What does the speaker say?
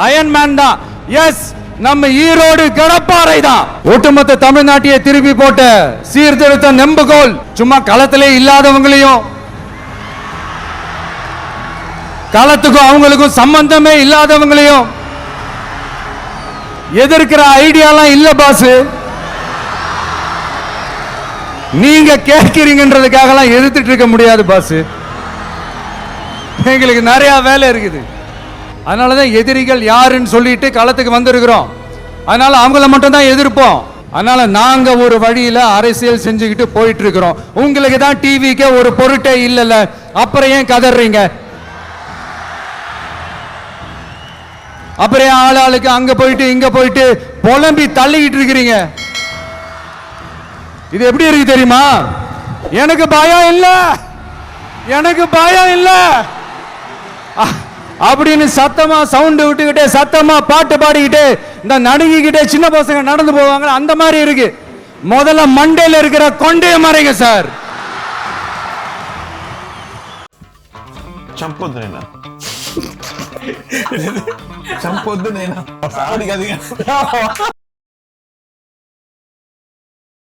Iron Man தான். S, நம்ம ஈரோடு கடப்பாறை தான். ஒட்டுமொத்த தமிழ்நாட்டையே திருப்பி போட்ட சீர்திருத்த நெம்புகோல். சும்மா களத்திலே இல்லாதவங்களையும், களத்துக்கும் அவங்களுக்கும் சம்பந்தமே இல்லாதவங்களையும் எதிர்க்கிற ஐடியாலாம் இல்ல பாஸ். நீங்க கேட்கிறீங்கன்றதுக்காக எல்லாம் எதிர்த்துட்டு இருக்க முடியாது பாஸ். எங்களுக்கு நிறைய வேலை இருக்குது. அதனாலதான் எதிரிகள் யாருன்னு சொல்லிட்டு களத்துக்கு வந்திருக்கிறோம். அதனால அவங்கள மட்டும் தான் எதிர்ப்போம். அதனால நாங்க ஒரு வழியில அரசியல் செஞ்சுக்கிட்டு போயிட்டு இருக்கிறோம். உங்களுக்கு தான் டிவிக்கு ஒரு பொருட்டே இல்லைல்ல, அப்புறம் ஏன் கதறீங்க? அப்புறம் ஆளாளுக்கு அங்க போயிட்டு இங்க போயிட்டு புலம்பி தள்ளிக்கிட்டு இருக்கிறீங்க. இது எப்படி இருக்கு தெரியுமா? எனக்கு பயம் இல்ல, எனக்கு பயம் இல்ல அப்படின்னு சத்தமா சவுண்ட் விட்டுக்கிட்டே சத்தமா பாட்டு பாடிக்கிட்டு இந்த நடுங்கிக்கிட்டே சின்ன பசங்க நடந்து போவாங்க. அந்த மாதிரி இருக்கு. முதல்ல மண்டையில இருக்கிற கொண்டே மறைங்க சார். చంపొద్దు నేను